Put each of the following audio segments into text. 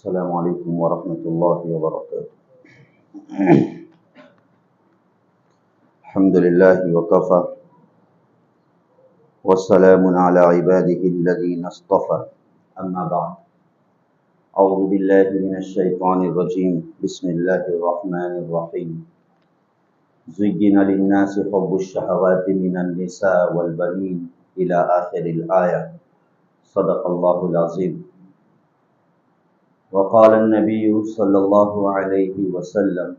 السلام علیکم ورحمۃ اللہ وبرکاتہ۔ الحمد للہ وکفی والسلام علی عباده الذین اصطفى، اما بعد، اعوذ باللہ من الشیطان الرجیم، بسم اللہ الرحمن الرحیم۔ زین للناس حب الشہوات من النساء والبنین الی آخر الآیہ، صدق اللہ العظیم۔ وقال النبی صلی اللہ علیہ وسلم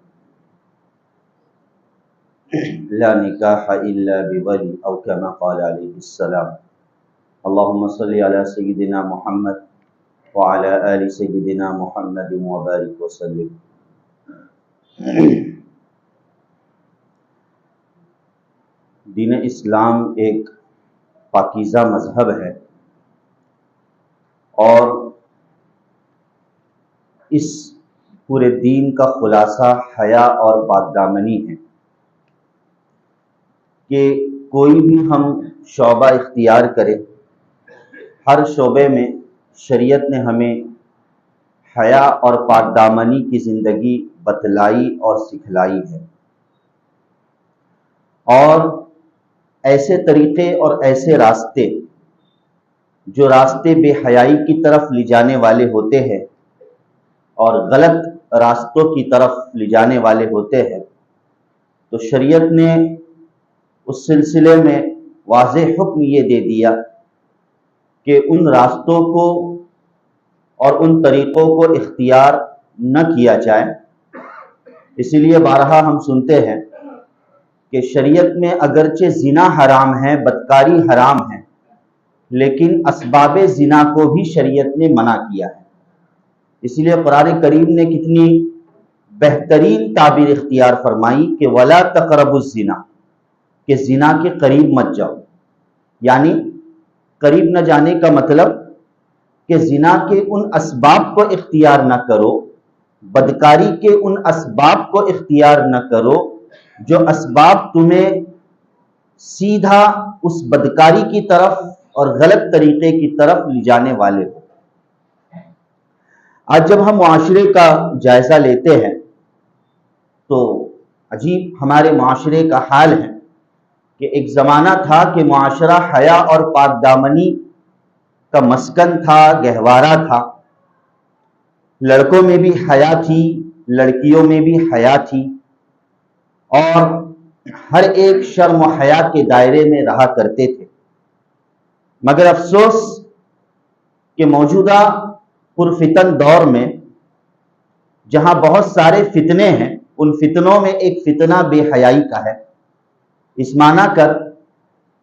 لا نکاح الا بولی، او کما قال علیہ السلام۔ اللہم صلی علی سیدنا محمد وعلی آل سیدنا محمد وبارک وسلم۔ دین اسلام ایک پاکیزہ مذہب ہے اور اس پورے دین کا خلاصہ حیا اور پاک دامنی ہے کہ کوئی بھی ہم شعبہ اختیار کرے، ہر شعبے میں شریعت نے ہمیں حیا اور پاک دامنی کی زندگی بتلائی اور سکھلائی ہے، اور ایسے طریقے اور ایسے راستے جو راستے بے حیائی کی طرف لے جانے والے ہوتے ہیں اور غلط راستوں کی طرف لے جانے والے ہوتے ہیں، تو شریعت نے اس سلسلے میں واضح حکم یہ دے دیا کہ ان راستوں کو اور ان طریقوں کو اختیار نہ کیا جائے۔ اسی لیے بارہا ہم سنتے ہیں کہ شریعت میں اگرچہ زنا حرام ہے، بدکاری حرام ہے، لیکن اسباب زنا کو بھی شریعت نے منع کیا ہے۔ اسی لیے قرآن کریم نے کتنی بہترین تعبیر اختیار فرمائی کہ وَلَا تَقْرَبُوا الزِّنَا، کہ زنا کے قریب مت جاؤ۔ یعنی قریب نہ جانے کا مطلب کہ زنا کے ان اسباب کو اختیار نہ کرو، بدکاری کے ان اسباب کو اختیار نہ کرو جو اسباب تمہیں سیدھا اس بدکاری کی طرف اور غلط طریقے کی طرف لے جانے والے ہو۔ آج جب ہم معاشرے کا جائزہ لیتے ہیں تو عجیب ہمارے معاشرے کا حال ہے کہ ایک زمانہ تھا کہ معاشرہ حیا اور پاک دامنی کا مسکن تھا، گہوارہ تھا۔ لڑکوں میں بھی حیا تھی، لڑکیوں میں بھی حیا تھی، اور ہر ایک شرم و حیا کے دائرے میں رہا کرتے تھے۔ مگر افسوس کہ موجودہ پرفتن دور میں جہاں بہت سارے فتنے ہیں، ان فتنوں میں ایک فتنہ بے حیائی کا ہے۔ اس معنی کر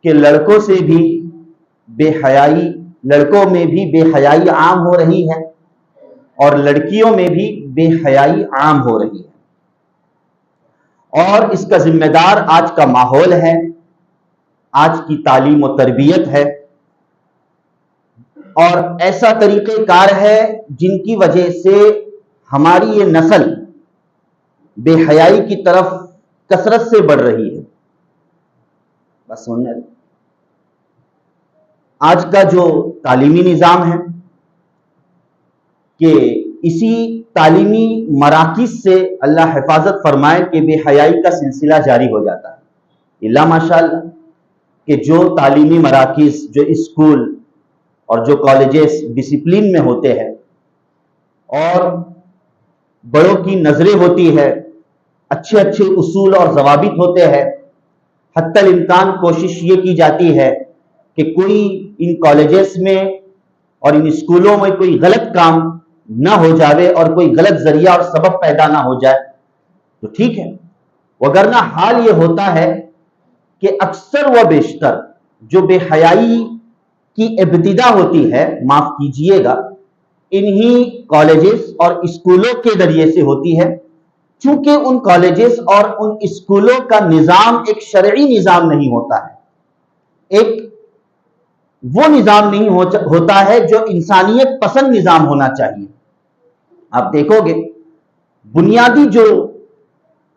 کہ لڑکوں سے بھی بے حیائی، لڑکوں میں بھی بے حیائی عام ہو رہی ہے اور لڑکیوں میں بھی بے حیائی عام ہو رہی ہے، اور اس کا ذمہ دار آج کا ماحول ہے، آج کی تعلیم و تربیت ہے، اور ایسا طریقہ کار ہے جن کی وجہ سے ہماری یہ نسل بے حیائی کی طرف کثرت سے بڑھ رہی ہے۔ بس آج کا جو تعلیمی نظام ہے کہ اسی تعلیمی مراکز سے اللہ حفاظت فرمائے کہ بے حیائی کا سلسلہ جاری ہو جاتا ہے۔ اللہ ماشاءاللہ کہ جو تعلیمی مراکز، جو اسکول اور جو کالجز ڈسپلن میں ہوتے ہیں اور بڑوں کی نظریں ہوتی ہے، اچھے اچھے اصول اور ضوابط ہوتے ہیں، حتی الامکان کوشش یہ کی جاتی ہے کہ کوئی ان کالجز میں اور ان اسکولوں میں کوئی غلط کام نہ ہو جاوے اور کوئی غلط ذریعہ اور سبب پیدا نہ ہو جائے تو ٹھیک ہے، وگرنہ حال یہ ہوتا ہے کہ اکثر و بیشتر جو بے حیائی کی ابتدا ہوتی ہے، معاف کیجئے گا، انہی کالجز اور اسکولوں کے ذریعے سے ہوتی ہے، چونکہ ان کالجز اور ان اسکولوں کا نظام ایک شرعی نظام نہیں ہوتا ہے، ایک وہ نظام نہیں ہوتا ہے جو انسانیت پسند نظام ہونا چاہیے۔ آپ دیکھو گے بنیادی جو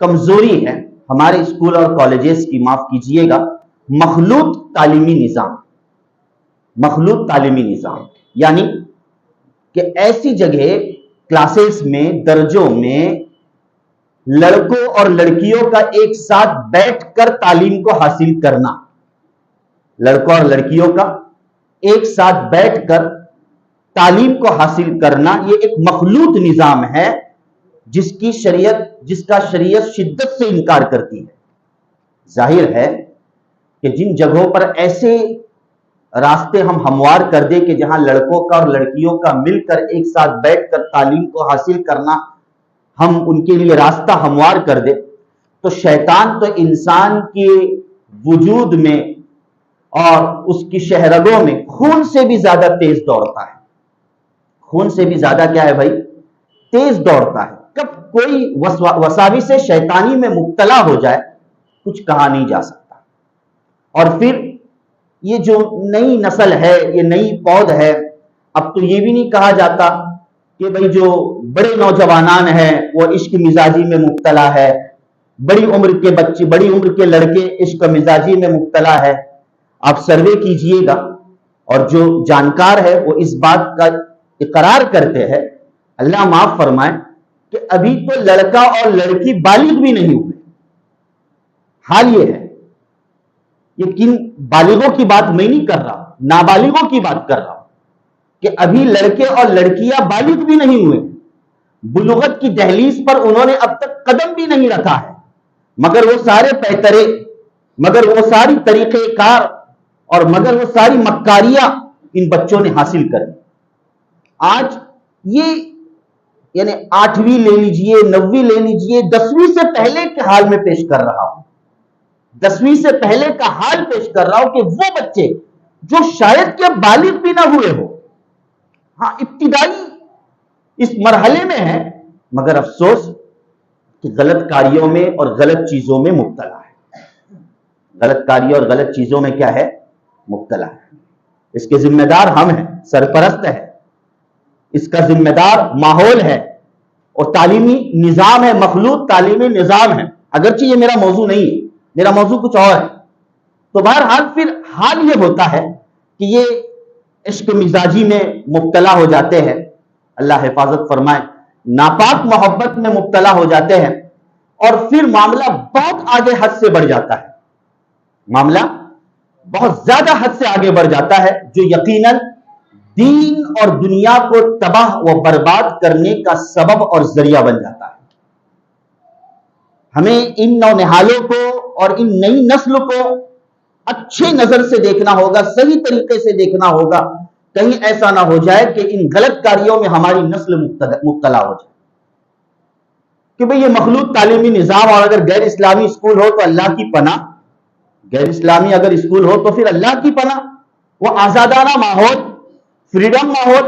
کمزوری ہے ہمارے اسکول اور کالجز کی، معاف کیجئے گا، مخلوط تعلیمی نظام، مخلوط تعلیمی نظام، یعنی کہ ایسی جگہ کلاسز میں، درجوں میں لڑکوں اور لڑکیوں کا ایک ساتھ بیٹھ کر تعلیم کو حاصل کرنا، لڑکوں اور لڑکیوں کا ایک ساتھ بیٹھ کر تعلیم کو حاصل کرنا، یہ ایک مخلوط نظام ہے جس کا شریعت شدت سے انکار کرتی ہے۔ ظاہر ہے کہ جن جگہوں پر ایسے راستے ہم ہموار کر دیں کہ جہاں لڑکوں کا اور لڑکیوں کا مل کر ایک ساتھ بیٹھ کر تعلیم کو حاصل کرنا ہم ان کے لیے راستہ ہموار کر دیں، تو شیطان تو انسان کے وجود میں اور اس کی شہرگوں میں خون سے بھی زیادہ تیز دوڑتا ہے۔ خون سے بھی زیادہ کیا ہے بھائی؟ تیز دوڑتا ہے۔ کب کوئی وساوس شیطانی میں مبتلا ہو جائے کچھ کہا نہیں جا سکتا۔ اور پھر یہ جو نئی نسل ہے، یہ نئی پود ہے، اب تو یہ بھی نہیں کہا جاتا کہ بھئی جو بڑے نوجوانان ہیں وہ عشق مزاجی میں مبتلا ہے، بڑی عمر کے بچے، بڑی عمر کے لڑکے عشق مزاجی میں مبتلا ہے۔ آپ سروے کیجئے گا اور جو جانکار ہے وہ اس بات کا اقرار کرتے ہیں، اللہ معاف فرمائے، کہ ابھی تو لڑکا اور لڑکی بالغ بھی نہیں ہوئے۔ حال یہ ہے، یقین بالغوں کی بات میں نہیں کر رہا، نابالغوں کی بات کر رہا ہوں، کہ ابھی لڑکے اور لڑکیاں بالغ بھی نہیں ہوئے، بلوغت کی دہلیز پر انہوں نے اب تک قدم بھی نہیں رکھا ہے، مگر وہ سارے پیترے، مگر وہ ساری طریقہ کار اور مگر وہ ساری مکاریاں ان بچوں نے حاصل کر لی۔ آج یہ یعنی 8ویں لے لیجئے، 9ویں لے لیجئے، 10ویں سے پہلے کے حال میں پیش کر رہا ہوں، 10ویں سے پہلے کا حال پیش کر رہا ہوں کہ وہ بچے جو شاید کہ بالغ بھی نہ ہوئے ہو، ہاں ابتدائی اس مرحلے میں ہے، مگر افسوس کہ غلط کاریوں میں اور غلط چیزوں میں مبتلا ہے۔ غلط کاریوں اور غلط چیزوں میں کیا ہے؟ مبتلا ہے۔ اس کے ذمہ دار ہم ہیں، سرپرست ہے، اس کا ذمہ دار ماحول ہے اور تعلیمی نظام ہے، مخلوط تعلیمی نظام ہے، اگرچہ یہ میرا موضوع نہیں ہے، میرا موضوع کچھ اور ہے۔ تو بہرحال پھر حال یہ ہوتا ہے کہ یہ عشق مزاجی میں مبتلا ہو جاتے ہیں، اللہ حفاظت فرمائے، ناپاک محبت میں مبتلا ہو جاتے ہیں، اور پھر معاملہ بہت آگے حد سے بڑھ جاتا ہے، معاملہ بہت زیادہ حد سے آگے بڑھ جاتا ہے، جو یقیناً دین اور دنیا کو تباہ و برباد کرنے کا سبب اور ذریعہ بن جاتا ہے۔ ہمیں ان نونہالوں کو اور ان نئی نسل کو اچھے نظر سے دیکھنا ہوگا، صحیح طریقے سے دیکھنا ہوگا، کہیں ایسا نہ ہو جائے کہ ان غلط کاریوں میں ہماری نسل مبتلا ہو جائے کہ بھئی یہ مخلوط تعلیمی نظام، اور اگر غیر اسلامی اسکول ہو تو اللہ کی پناہ، غیر اسلامی اگر اسکول ہو تو پھر اللہ کی پناہ، وہ آزادانہ ماحول، فریڈم ماحول،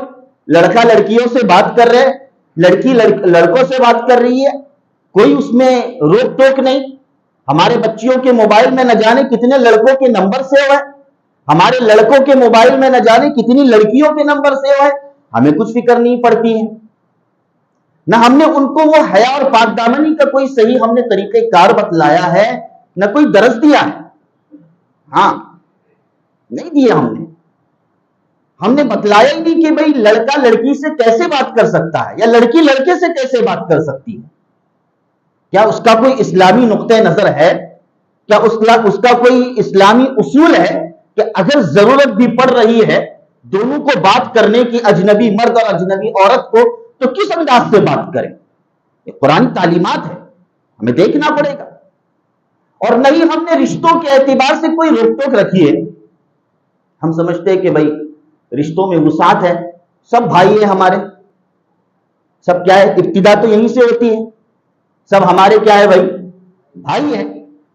لڑکا لڑکیوں سے بات کر رہے، لڑکی لڑکوں سے بات کر رہی ہے، کوئی اس میں روک ٹوک نہیں۔ ہمارے بچیوں کے موبائل میں نہ جانے کتنے لڑکوں کے نمبر سیو ہے، ہمارے لڑکوں کے موبائل میں نہ جانے کتنی لڑکیوں کے نمبر سیو ہے، ہمیں کچھ فکر نہیں پڑتی ہے، نہ ہم نے ان کو وہ حیا اور پاک دامنی کا کوئی صحیح ہم نے طریقہ کار بتلایا ہے، نہ کوئی درس دیا ہے، ہاں نہیں دیا ہم نے بتلایا ہی نہیں کہ بھئی لڑکا لڑکی سے کیسے بات کر سکتا ہے، یا لڑکی لڑکے سے کیسے بات کر سکتی ہے، کیا اس کا کوئی اسلامی نقطہ نظر ہے، کیا اس کا کوئی اسلامی اصول ہے کہ اگر ضرورت بھی پڑ رہی ہے دونوں کو بات کرنے کی، اجنبی مرد اور اجنبی عورت کو، تو کس انداز سے بات کریں؟ یہ قرآن تعلیمات ہے، ہمیں دیکھنا پڑے گا۔ اور نہیں ہم نے رشتوں کے اعتبار سے کوئی روک ٹوک رکھی ہے، ہم سمجھتے ہیں کہ بھئی رشتوں میں وسعت ہے، سب بھائی ہیں ہمارے، سب کیا ہے، ابتدا تو یہیں سے ہوتی ہے، سب ہمارے کیا ہے بھائی، بھائی ہیں۔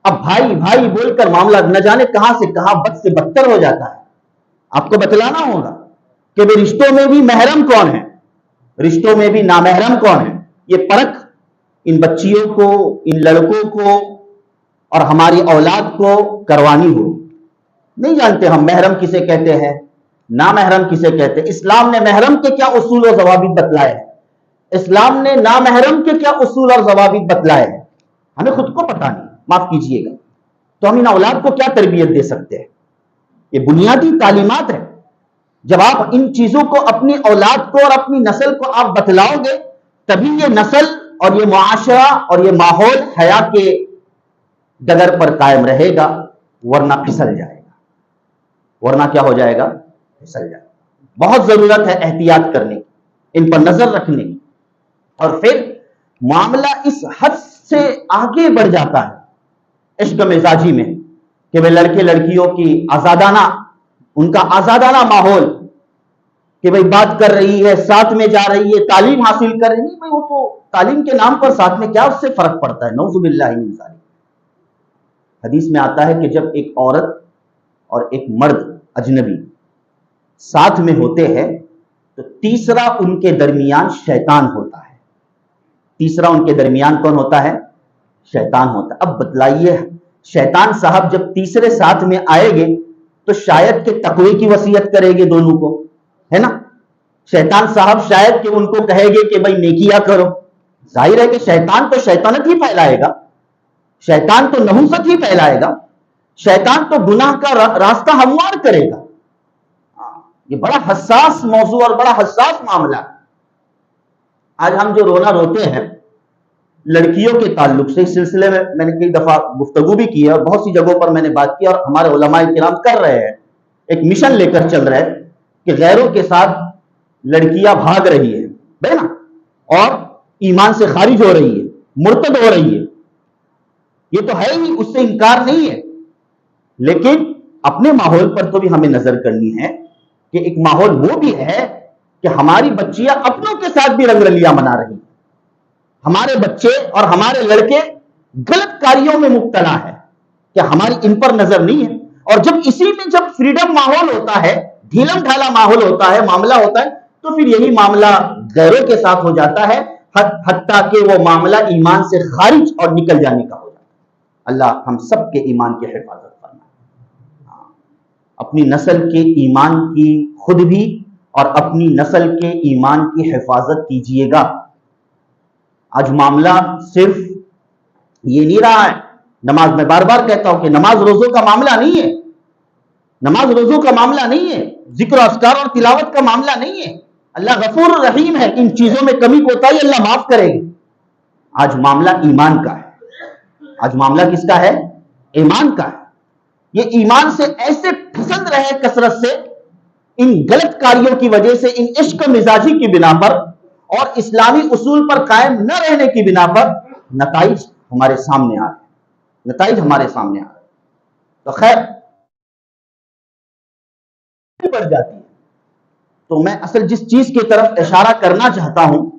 اب بھائی بھائی بول کر معاملہ نہ جانے کہاں سے کہاں بد سے بدتر ہو جاتا ہے۔ آپ کو بتلانا ہوگا کہ بھئی رشتوں میں بھی محرم کون ہے، رشتوں میں بھی نامحرم کون ہے، یہ پرکھ ان بچیوں کو، ان لڑکوں کو اور ہماری اولاد کو کروانی ہوگی۔ نہیں جانتے ہم محرم کسے کہتے ہیں، نامحرم کسے کہتے ہیں، اسلام نے محرم کے کیا اصول اور ضوابط بتلائے ہیں، اسلام نے نامحرم کے کیا اصول اور ضوابط بتلائے ہیں، ہمیں خود کو پتہ نہیں، معاف کیجئے گا، تو ہم ان اولاد کو کیا تربیت دے سکتے ہیں؟ یہ بنیادی تعلیمات ہے۔ جب آپ ان چیزوں کو اپنی اولاد کو اور اپنی نسل کو آپ بتلاؤ گے تبھی یہ نسل اور یہ معاشرہ اور یہ ماحول حیا کے ڈگر پر قائم رہے گا، ورنہ پھسل جائے گا، ورنہ کیا ہو جائے گا؟ پھسل جائے گا۔ بہت ضرورت ہے احتیاط کرنے کی، ان پر نظر رکھنے کی۔ اور پھر معاملہ اس حد سے آگے بڑھ جاتا ہے عشق مزاجی میں کہ وہ لڑکے لڑکیوں کی آزادانہ، ان کا آزادانہ ماحول کہ بھئی بات کر رہی ہے، ساتھ میں جا رہی ہے، تعلیم حاصل کر رہی ہے، نہیں بھئی وہ تو تعلیم کے نام پر ساتھ میں کیا اس سے فرق پڑتا ہے؟ نعوذ باللہ من ذالک۔ حدیث میں آتا ہے کہ جب ایک عورت اور ایک مرد اجنبی ساتھ میں ہوتے ہیں تو تیسرا ان کے درمیان شیطان ہوتا ہے۔ تیسرا ان کے درمیان کون ہوتا ہے؟ شیطان ہوتا ہے۔ اب بتلائیے، شیطان صاحب جب تیسرے ساتھ میں آئے گے تو شاید کہ تقوی کی وصیت کرے گے دونوں کو، ہے نا؟ شیطان صاحب شاید کہ ان کو کہے گے کہ بھائی نیکیاں کرو۔ ظاہر ہے کہ شیطان تو شیطانت ہی پھیلائے گا، شیطان تو نحوست ہی پھیلائے گا، شیطان تو گناہ کا راستہ ہموار کرے گا۔ یہ بڑا حساس موضوع اور بڑا حساس معاملہ ہے۔ آج ہم جو رونا روتے ہیں لڑکیوں کے تعلق سے، اس سلسلے میں میں نے کئی دفعہ گفتگو بھی کی ہے اور بہت سی جگہوں پر میں نے بات کی، اور ہمارے علماء کرام کر رہے ہیں، ایک مشن لے کر چل رہے ہیں کہ غیروں کے ساتھ لڑکیاں بھاگ رہی ہے بھائی نا، اور ایمان سے خارج ہو رہی ہے، مرتد ہو رہی ہے، یہ تو ہے ہی، اس سے انکار نہیں ہے، لیکن اپنے ماحول پر تو بھی ہمیں نظر کرنی ہے کہ ایک ماحول وہ بھی ہے کہ ہماری بچیاں اپنوں کے ساتھ بھی رنگ رلیاں منا رہی ہیں، ہمارے بچے اور ہمارے لڑکے غلط کاریوں میں مبتلا ہے، کہ ہماری ان پر نظر نہیں ہے۔ اور جب اسی میں جب فریڈم ماحول ہوتا ہے، ڈھیلم ڈھالا ماحول ہوتا ہے، معاملہ ہوتا ہے، تو پھر یہی معاملہ غیروں کے ساتھ ہو جاتا ہے، حتیٰ کہ وہ معاملہ ایمان سے خارج اور نکل جانے کا ہو جاتا ہے۔ اللہ ہم سب کے ایمان کی حفاظت فرمائے، اپنی نسل کے ایمان کی خود بھی اور اپنی نسل کے ایمان کی حفاظت کیجئے گا۔ آج معاملہ صرف یہ نہیں رہا ہے، نماز میں بار بار کہتا ہوں کہ نماز روزوں کا معاملہ نہیں ہے، نماز روزوں کا معاملہ نہیں ہے، ذکر و اذکار اور تلاوت کا معاملہ نہیں ہے۔ اللہ غفور رحیم ہے، ان چیزوں میں کمی کوتاہی اللہ معاف کرے گی۔ آج معاملہ ایمان کا ہے، آج معاملہ کس کا ہے؟ ایمان کا ہے۔ یہ ایمان سے ایسے پھسل رہے کثرت سے، ان غلط کاریوں کی وجہ سے، ان عشق مزاجی کی بنا پر اور اسلامی اصول پر قائم نہ رہنے کی بنا پر، نتائج ہمارے سامنے آ رہے، نتائج ہمارے سامنے آ رہے۔ تو خیر بڑھ جاتی ہے۔ تو میں اصل جس چیز کی طرف اشارہ کرنا چاہتا ہوں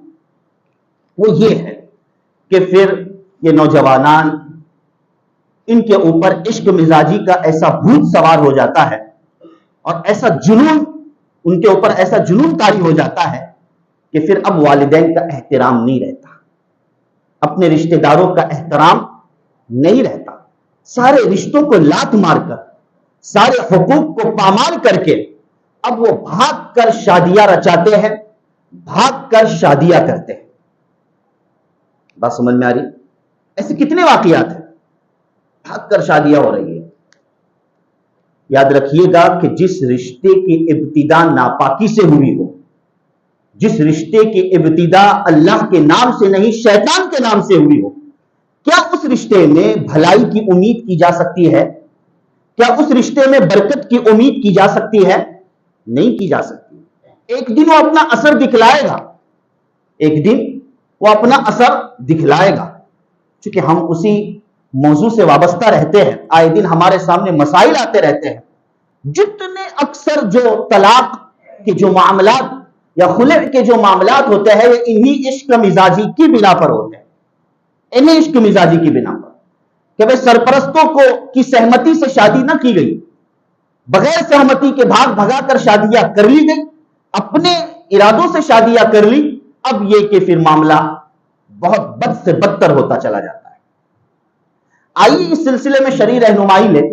وہ یہ ہے کہ پھر یہ نوجوانان، ان کے اوپر عشق مزاجی کا ایسا بھوت سوار ہو جاتا ہے اور ایسا جنون ان کے اوپر ایسا جنون طاری ہو جاتا ہے کہ پھر اب والدین کا احترام نہیں رہتا، اپنے رشتہ داروں کا احترام نہیں رہتا، سارے رشتوں کو لات مار کر، سارے حقوق کو پامال کر کے اب وہ بھاگ کر شادیاں رچاتے ہیں، بھاگ کر شادیاں کرتے ہیں۔ بات سمجھ میں آ رہی؟ ایسے کتنے واقعات ہیں، بھاگ کر شادیاں ہو رہی ہے۔ یاد رکھیے گا کہ جس رشتے کی ابتدا ناپاکی سے ہوئی ہو، جس رشتے کی ابتدا اللہ کے نام سے نہیں شیطان کے نام سے ہوئی ہو، کیا اس رشتے میں بھلائی کی امید کی جا سکتی ہے؟ کیا اس رشتے میں برکت کی امید کی جا سکتی ہے؟ نہیں کی جا سکتی۔ ایک دن وہ اپنا اثر دکھلائے گا، ایک دن وہ اپنا اثر دکھلائے گا۔ چونکہ ہم اسی موضوع سے وابستہ رہتے ہیں، آئے دن ہمارے سامنے مسائل آتے رہتے ہیں۔ جتنے اکثر جو طلاق کے جو معاملات یا خلع کے جو معاملات ہوتے ہیں، یہ انہی عشق مزاجی کی بنا پر ہوتے ہیں، انہی عشق مزاجی کی بنا پر، کہ بھئی سرپرستوں کی سہمتی سے شادی نہ کی گئی، بغیر سہمتی کے بھاگ بھگا کر شادیاں کر لی گئی، اپنے ارادوں سے شادیاں کر لی۔ اب یہ کہ پھر معاملہ بہت بد سے بدتر ہوتا چلا جاتا ہے۔ آئیے اس سلسلے میں شرعی رہنمائی لیں،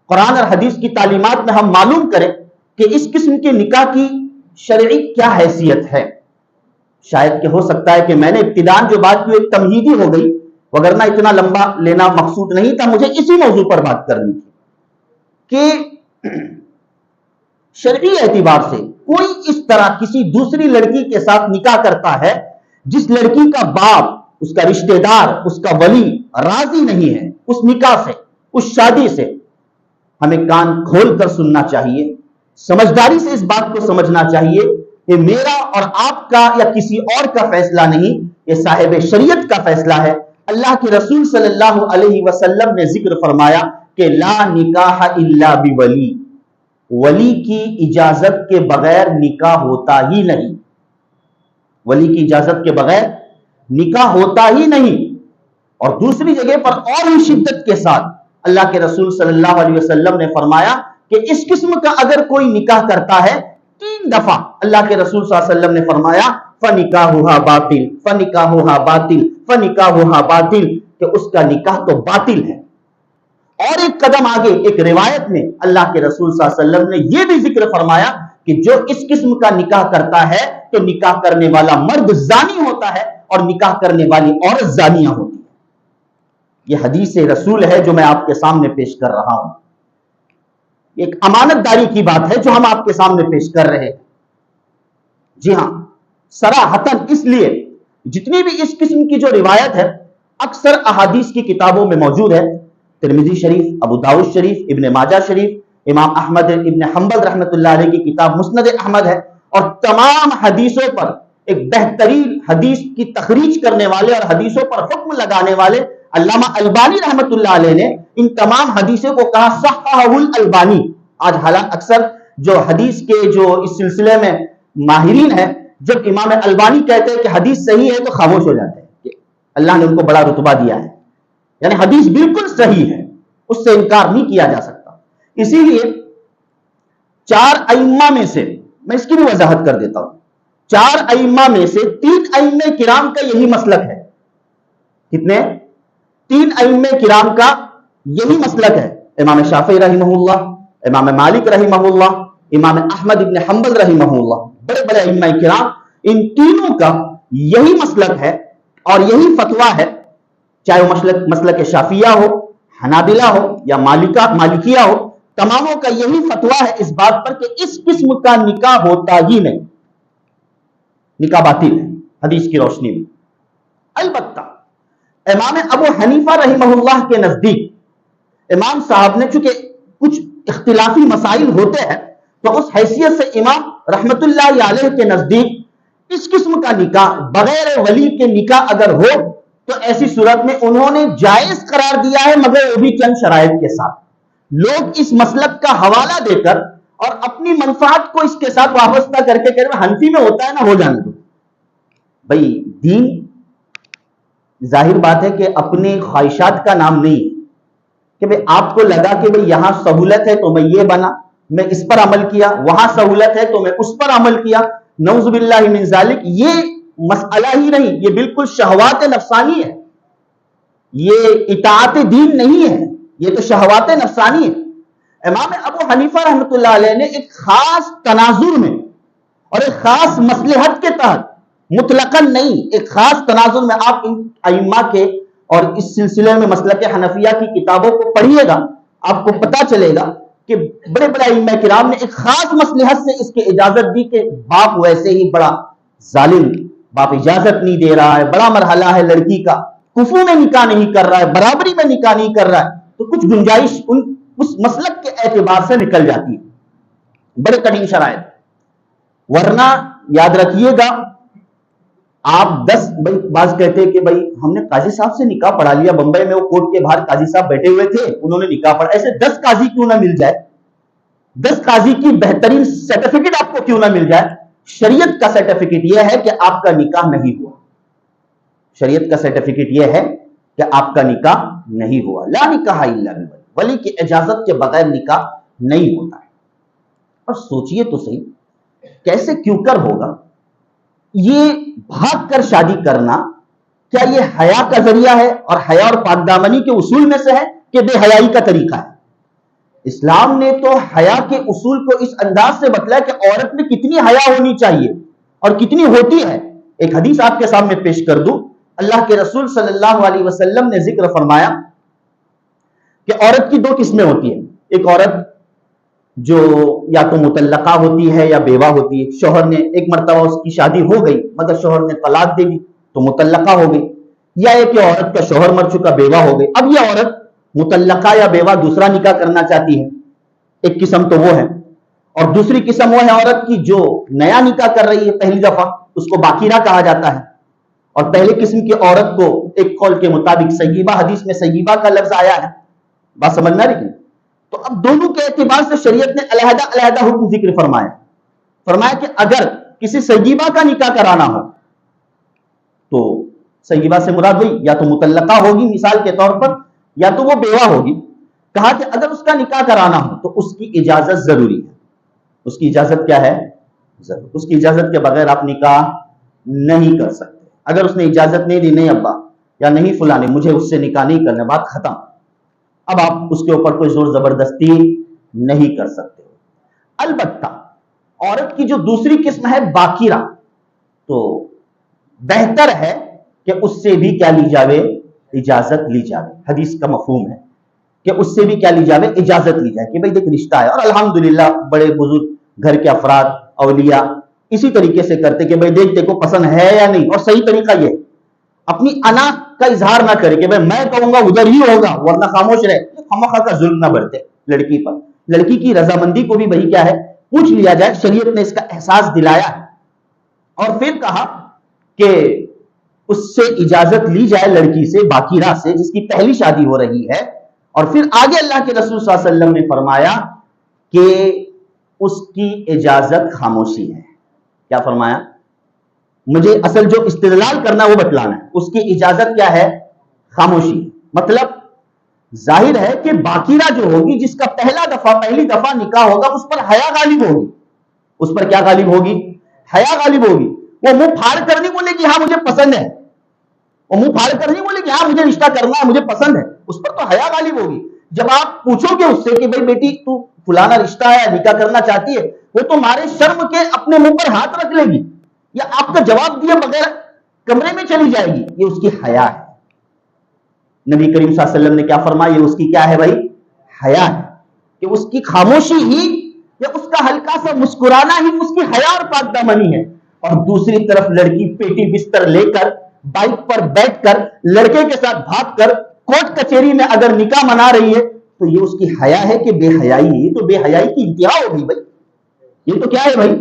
قرآن اور حدیث کی تعلیمات میں ہم معلوم کریں کہ اس قسم کے نکاح کی شرعی کیا حیثیت ہے۔ شاید کہ ہو سکتا ہے کہ میں نے ابتداءً جو بات کی ایک تمہیدی ہو گئی، وگرنہ اتنا لمبا لینا مقصود نہیں تھا، مجھے اسی موضوع پر بات کرنی تھی کہ شرعی اعتبار سے کوئی اس طرح کسی دوسری لڑکی کے ساتھ نکاح کرتا ہے جس لڑکی کا باپ، اس کا رشتہ دار، اس کا ولی راضی نہیں ہے اس نکاح سے، اس شادی سے، ہمیں کان کھول کر سننا چاہیے، سمجھداری سے اس بات کو سمجھنا چاہیے کہ میرا اور آپ کا یا کسی اور کا فیصلہ نہیں، یہ صاحب شریعت کا فیصلہ ہے۔ اللہ کے رسول صلی اللہ علیہ وسلم نے ذکر فرمایا کہ لا نکاح الا بولی، ولی کی اجازت کے بغیر نکاح ہوتا ہی نہیں، ولی کی اجازت کے بغیر نکاح ہوتا ہی نہیں۔ اور دوسری جگہ پر اور بھی شدت کے ساتھ اللہ کے رسول صلی اللہ علیہ وسلم نے فرمایا کہ اس قسم کا اگر کوئی نکاح کرتا ہے 3 دفعہ، اللہ کے رسول صلی اللہ علیہ وسلم نے فرمایا فَنِكَاحُهَا بَاطِلٌ فَنِكَاحُهَا بَاطِلٌ فَنِكَاحُهَا بَاطِلٌ، کہ اس کا نکاح تو باطل ہے۔ اور ایک قدم آگے ایک روایت میں اللہ کے رسول صلی اللہ علیہ وسلم نے یہ بھی ذکر فرمایا کہ جو اس قسم کا نکاح کرتا ہے تو نکاح کرنے والا مرد زانی ہوتا ہے اور نکاح کرنے والی عورت زانیہ ہوتی ہے۔ یہ حدیث رسول ہے جو میں آپ کے سامنے پیش کر رہا ہوں، ایک امانت داری کی بات ہے جو ہم آپ کے سامنے پیش کر رہے ہیں۔ جی ہاں، صراحتاً اس لیے جتنی بھی اس قسم کی جو روایت ہے اکثر احادیث کی کتابوں میں موجود ہے، ترمذی شریف، ابو داؤد شریف، ابن ماجہ شریف، امام احمد ابن حنبل رحمۃ اللہ علیہ کی کتاب مسند احمد ہے، اور تمام حدیثوں پر ایک بہترین حدیث کی تخریج کرنے والے اور حدیثوں پر حکم لگانے والے علامہ البانی رحمۃ اللہ علیہ نے ان تمام حدیثوں کو کہا صححہ الالبانی۔ آج حالات اکثر جو حدیث کے جو اس سلسلے میں ماہرین ہیں، جب امام البانی کہتے ہیں کہ حدیث صحیح ہے تو خاموش ہو جاتے ہیں کہ اللہ نے ان کو بڑا رتبہ دیا ہے، یعنی حدیث بالکل صحیح ہے، اس سے انکار نہیں کیا جا سکتا۔ اسی لیے 4 ائمہ میں سے میں اس کی بھی وضاحت کر دیتا ہوں، 4 ائمہ میں سے 3 ائمہ کرام کا یہی مسلک ہے۔ کتنے؟ 3 ائمہ کرام کا یہی مسلک ہے، امام شافعی رحمہ اللہ، امام مالک رحمہ اللہ، امام احمد ابن حنبل رحمہ اللہ، بڑے بڑے ائمہ کرام، ان تینوں کا یہی مسلک ہے اور یہی فتویٰ ہے، چاہے وہ مسلک شافعیہ ہو، حنابلہ ہو یا مالکیہ ہو، تماموں کا یہی فتویٰ ہے اس بات پر کہ اس قسم کا نکاح ہوتا ہی نہیں، نکاح باطل ہے حدیث کی روشنی میں۔ البتہ امام ابو حنیفہ رحمہ اللہ کے نزدیک امام صاحب نے چونکہ کچھ اختلافی مسائل ہوتے ہیں تو اس حیثیت سے امام رحمت اللہ علیہ کے نزدیک اس قسم کا نکاح بغیر ولی کے نکاح اگر ہو تو ایسی صورت میں انہوں نے جائز قرار دیا ہے، مگر وہ بھی چند شرائط کے ساتھ۔ لوگ اس مسلک کا حوالہ دے کر اور اپنی منفعت کو اس کے ساتھ وابستہ کر کے کہہ رہے ہیں حنفی میں ہوتا ہے نا، ہو جانے دو۔ بھائی دین ظاہر بات ہے کہ اپنے خواہشات کا نام نہیں کہ بھئی آپ کو لگا کہ بھئی یہاں سہولت ہے تو میں یہ بنا، میں اس پر عمل کیا، وہاں سہولت ہے تو میں اس پر عمل کیا، نعوذ باللہ من ذالک، یہ مسئلہ ہی نہیں، یہ بالکل شہوات نفسانی ہے، یہ اطاعت دین نہیں ہے، یہ تو شہوات نفسانی ہے۔ امام ابو حنیفہ رحمۃ اللہ علیہ نے ایک خاص تناظر میں اور ایک خاص مصلحت کے تحت، مطلقاً نہیں، ایک خاص تناظر میں، آپ ان ائمہ کے اور اس سلسلے میں مسلک حنفیہ کی کتابوں کو پڑھیے گا، آپ کو پتا چلے گا کہ بڑے بڑے ائمہ کرام نے ایک خاص مصلحت سے اس کی اجازت دی کہ باپ ویسے ہی بڑا ظالم، باپ اجازت نہیں دے رہا ہے، بڑا مرحلہ ہے لڑکی کا، کفو میں نکاح نہیں کر رہا ہے، برابری میں نکاح نہیں کر رہا ہے، تو کچھ گنجائش اس مسلک کے اعتبار سے نکل جاتی ہے، بڑے کٹھن شرائط۔ ورنہ یاد رکھیے گا آپ 10 بعض کہتے ہیں کہ بھائی ہم نے قاضی صاحب سے نکاح پڑھا لیا، بمبئی میں وہ کورٹ کے باہر قاضی صاحب بیٹھے ہوئے تھے، انہوں نے نکاح پڑھا، ایسے 10 قاضی کیوں نہ مل جائے، 10 قاضی کی بہترین سرٹیفکیٹ آپ کو کیوں نہ مل جائے؟ شریعت کا سرٹیفکیٹ یہ ہے کہ آپ کا نکاح نہیں ہوا، شریعت کا سرٹیفکیٹ یہ ہے کہ آپ کا نکاح نہیں ہوا، لا نکاح الا بولی، ولی کی اجازت کے بغیر نکاح نہیں ہوتا ہے۔ اور سوچئے تو صحیح، کیسے کیوں کر ہوگا یہ بھاگ کر شادی کرنا؟ کیا یہ حیا کا ذریعہ ہے اور حیا اور پاک دامنی کے اصول میں سے ہے کہ بے حیائی کا طریقہ ہے؟ اسلام نے تو حیا کے اصول کو اس انداز سے بتلایا کہ عورت میں کتنی حیا ہونی چاہیے اور کتنی ہوتی ہے۔ ایک حدیث آپ کے سامنے پیش کر دوں، اللہ کے رسول صلی اللہ علیہ وسلم نے ذکر فرمایا کہ عورت کی 2 قسمیں ہوتی ہیں، ایک عورت جو یا تو مطلقہ ہوتی ہے یا بیوہ ہوتی ہے، شوہر نے ایک مرتبہ اس کی شادی ہو گئی مگر شوہر نے طلاق دے دی، تو متلقہ ہو گئی، یا ایک عورت کا شوہر مر چکا، بیوہ ہو گئی. اب یہ عورت متلقہ یا بیوہ دوسرا نکاح کرنا چاہتی ہے، ایک قسم تو وہ ہے، اور دوسری قسم وہ ہے عورت کی جو نیا نکاح کر رہی ہے پہلی دفعہ، اس کو باقیرہ کہا جاتا ہے. اور پہلی قسم کی عورت کو ایک قول کے مطابق سیبہ، حدیث میں سیبہ کا لفظ آیا ہے، بات سمجھنا رہی. تو اب دونوں کے اعتبار سے شریعت نے علیحدہ علیحدہ حکم ذکر فرمایا کہ اگر کسی سیبہ کا نکاح کرانا ہو تو سیبہ سے مراد ہوئی یا تو مطلقہ ہوگی مثال کے طور پر، یا تو وہ بیوہ ہوگی. کہا کہ اگر اس کا نکاح کرانا ہو تو اس کی اجازت ضروری ہے. اس کی اجازت کیا ہے؟ ضرور. اس کی اجازت کے بغیر آپ نکاح نہیں کر سکتے. اگر اس نے اجازت نہیں دی، نہیں ابا یا نہیں فلانے مجھے اس سے نکاح نہیں کرنا، بات ختم. اب آپ اس کے اوپر کوئی زور زبردستی نہیں کر سکتے. البتہ عورت کی جو دوسری قسم ہے باقیرہ، تو بہتر ہے کہ اس سے بھی کیا لی جاوے؟ اجازت لی جاوے. حدیث کا مفہوم ہے کہ اس سے بھی کیا لی جاوے؟ اجازت لی جائے کہ بھئی دیکھ رشتہ ہے. اور الحمدللہ بڑے بزرگ گھر کے افراد اولیاء اسی طریقے سے کرتے کہ بھئی دیکھ کو پسند ہے یا نہیں. اور صحیح طریقہ یہ اپنی انا کا اظہار نہ کرے کہ بھئی میں کہوں گا ادھر ہی ہوگا ورنہ خاموش رہے. خامخواہ کا ظلم نہ برتے لڑکی پر. لڑکی کی رضامندی کو بھی وہی کیا ہے؟ پوچھ لیا جائے. شریعت نے اس کا احساس دلایا ہے اور پھر کہا کہ اس سے اجازت لی جائے لڑکی سے، باقیرہ سے جس کی پہلی شادی ہو رہی ہے. اور پھر آگے اللہ کے رسول صلی اللہ علیہ وسلم نے فرمایا کہ اس کی اجازت خاموشی ہے. کیا فرمایا؟ مجھے اصل جو استدلال کرنا وہ بتلانا ہے. اس کی اجازت کیا ہے؟ خاموشی. مطلب ظاہر ہے کہ باقیرہ جو ہوگی، جس کا پہلی دفعہ نکاح ہوگا، اس پر حیا غالب ہوگی. اس پر کیا غالب ہوگی؟ حیا غالب ہوگی. وہ منہ پھاڑ کر نہیں بولے کہ ہاں مجھے پسند ہے، وہ منہ پھاڑ کر نہیں بولے کہ ہاں مجھے رشتہ کرنا ہے، مجھے پسند ہے. اس پر تو حیا غالب ہوگی. جب آپ پوچھو گے اس سے کہ بھئی بیٹی تو فلانا رشتہ ہے، نکاح کرنا چاہتی ہے، وہ تو مارے شرم کے اپنے منہ پر ہاتھ رکھ لے گی یا آپ کا جواب دیے بغیر کمرے میں چلی جائے گی. یہ اس کی حیا ہے. نبی کریم صلی اللہ علیہ وسلم نے کیا فرمایا؟ یہ اس کی کیا ہے بھائی؟ حیا ہے. کہ اس کی خاموشی ہی یا اس کا ہلکا سا مسکرانا ہی اس کی حیا اور پاک دامنی ہے. اور دوسری طرف لڑکی پیٹی بستر لے کر بائک پر بیٹھ کر لڑکے کے ساتھ بھاگ کر کورٹ کچہری میں اگر نکاح منا رہی ہے تو یہ اس کی حیا ہے کہ بے حیائی؟ یہ تو بے حیائی کی انتہا ہوگی بھائی. یہ تو کیا ہے بھائی؟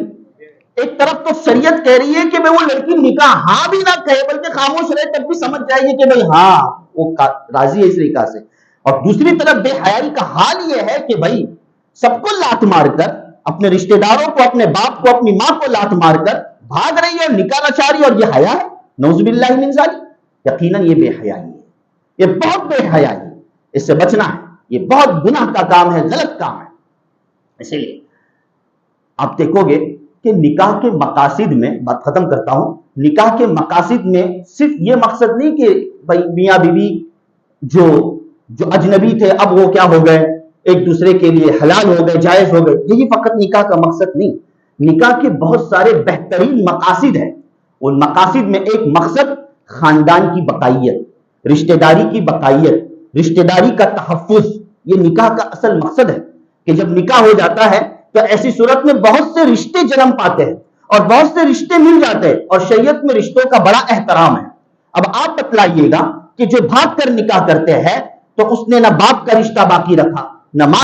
ایک طرف تو شریعت کہہ رہی ہے کہ وہ لڑکی نکاح ہاں بھی نہ کہے بلکہ خاموش رہے تب بھی سمجھ جائے گی کہ بھائی ہاں وہ راضی ہے اس نکاح سے. اور دوسری طرف بے حیائی کا حال یہ ہے کہ بھائی سب کو لات مار کر، اپنے رشتہ داروں کو، اپنے باپ کو، اپنی ماں کو لات مار کر بھاگ رہی ہے، نکاح رچا رہی ہے، اور یہ حیا ہے؟ نعوذ باللہ من ذالک. یقیناً یہ بے حیائی ہے. یہ بہت بے حیائی ہے. اس سے بچنا ہے. یہ بہت گناہ کا کام ہے، غلط کام ہے. اسی لیے آپ دیکھو گے کہ نکاح کے مقاصد میں، بات ختم کرتا ہوں، نکاح کے مقاصد میں صرف یہ مقصد نہیں کہ بھائی میاں بیوی جو اجنبی تھے اب وہ کیا ہو گئے، ایک دوسرے کے لیے حلال ہو گئے، جائز ہو گئے. یہی فقط نکاح کا مقصد نہیں. نکاح کے بہت سارے بہترین مقاصد ہیں. ان مقاصد میں ایک مقصد خاندان کی بقائیت، رشتہ داری کی بقائیت، رشتہ داری کا تحفظ. یہ نکاح کا اصل مقصد ہے کہ جب نکاح ہو جاتا ہے تو ایسی صورت میں بہت سے رشتے جنم پاتے ہیں اور بہت سے رشتے مل جاتے ہیں، اور شریعت میں رشتوں کا بڑا احترام ہے. اب آپ بتلائیے گا کہ جو بھاگ کر نکاح کرتے ہیں تو اس نے نہ باپ کا رشتہ باقی رکھا، نہ ماں